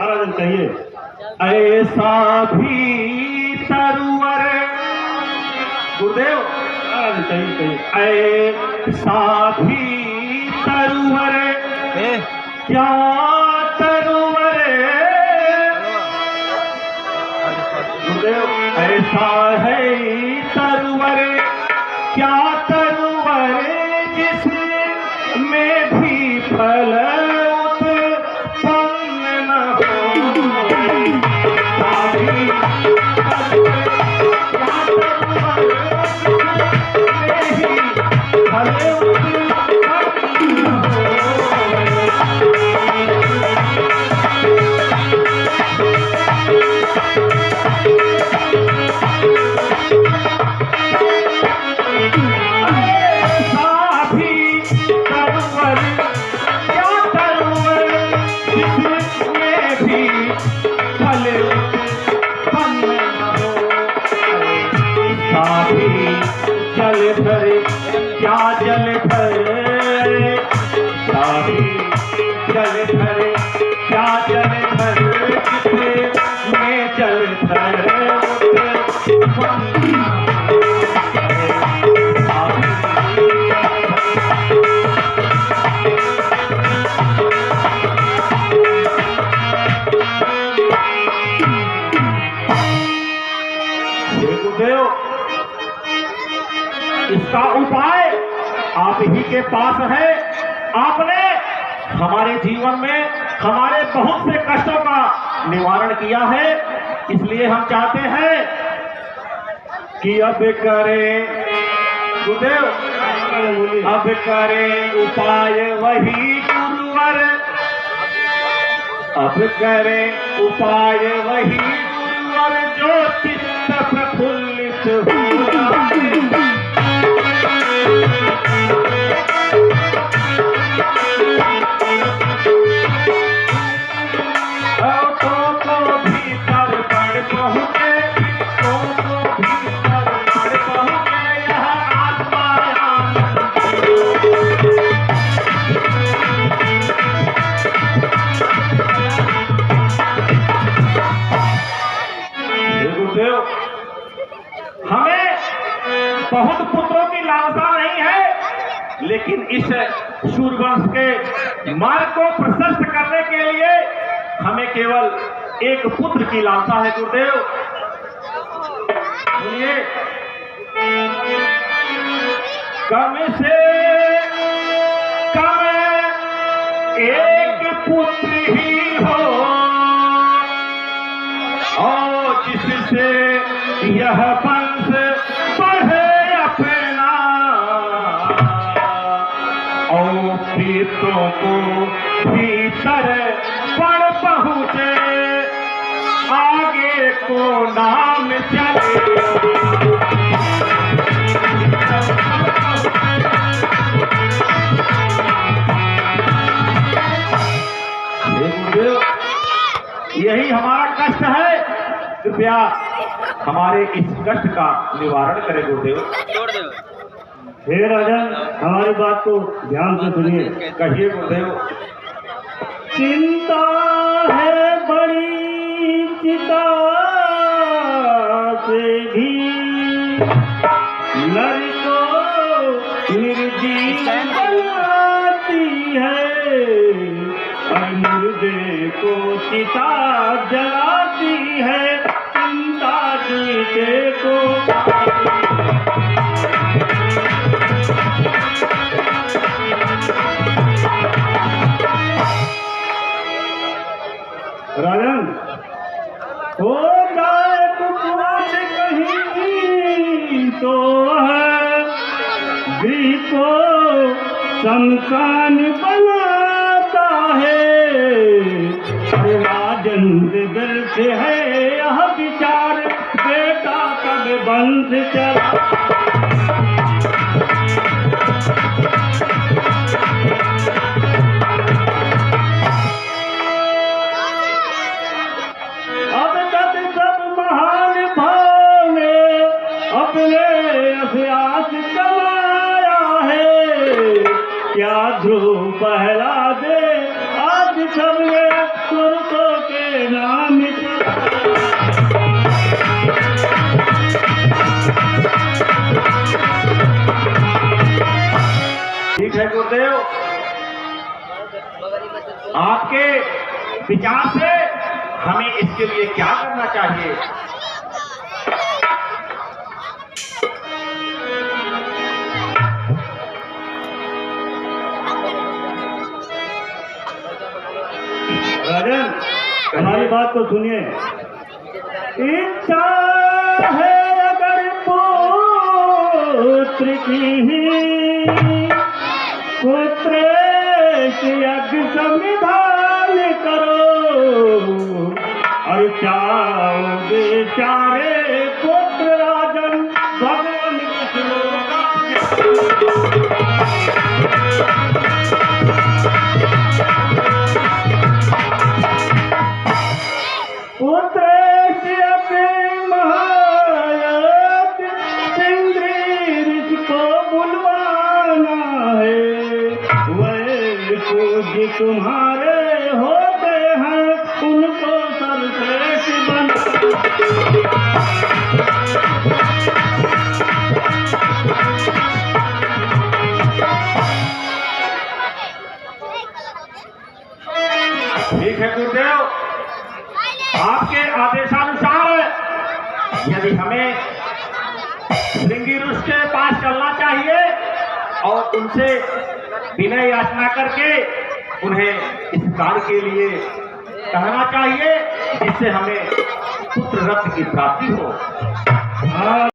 महाराज कहिए। ऐसा भी तरुवर गुरुदेव महाराज कहिए। ऐसा भी तरुवर क्या तरुवर गुरुदेव ऐसा है तरुवर क्या तरुवर जिसमें भी फल उत्पन्न न हो। क्या तरुवर जिसमें ही फल क्या जल भरे जल भरे क्या जल भरे जिसमें जल भरे गुरुदेव इसका उपाय आप ही के पास है। आपने हमारे जीवन में हमारे बहुत से कष्टों का निवारण किया है, इसलिए हम चाहते हैं कि अब करें गुरुदेव अब करें उपाय वही गुरुवर। अब करें उपाय वही गुरुवर जो चित्त प्रफुल्लित हो। हमें बहुत पुत्रों की लालसा नहीं है, लेकिन इस सूर्यवंश के मार्ग को प्रशस्त करने के लिए हमें केवल एक पुत्र की लालसा है। गुरुदेव सुनिए, कम से कम एक पुत्र ही हो और जिससे यह वंश बढ़े अपना और प्रीतों को भीतर पड़ पहुंचे आगे को नाम चले। यही हमारा कष्ट है, कृपया हमारे इस कष्ट का निवारण करें गुरुदेव। हे राजन हमारी बात को ध्यान से सुनिए। कहिए गुरुदेव। चिंता है बड़ी चिता से भी नर को निर्जीव बनाती है और मुर्दे को चिता जलाती है। चिंता जीते को राजन हो जाए कुछ कहीं तो है गृह को शमशान बनाता है। राजन दिल से है यह विचार बेटा कब बंद चला। अब तक सब महान भाव ने अपने अभ्यास कमाया है। क्या ध्रुव पहला दे आज सबने पुरुषों के विचार से हमें इसके लिए क्या करना चाहिए। राजन, हमारी बात को सुनिए। इच्छा है अगर पुत्र की, पुत्र की यज्ञ संविधान करो, और चाहोगे चारे पुत्र राजन भगवान पुत्र महाराज इंद्र को बुलवाना है, वह पूज्य तुम्हारे होते हैं, उनको सर्वश्रेष्ठ बना। ठीक है गुरुदेव, आपके आदेशानुसार यदि हमें श्रृंगी ऋषि के पास चलना चाहिए और उनसे विनय याचना करके उन्हें इस कार्य के लिए कहना चाहिए, जिससे हमें पुत्र रत्न की प्राप्ति हो।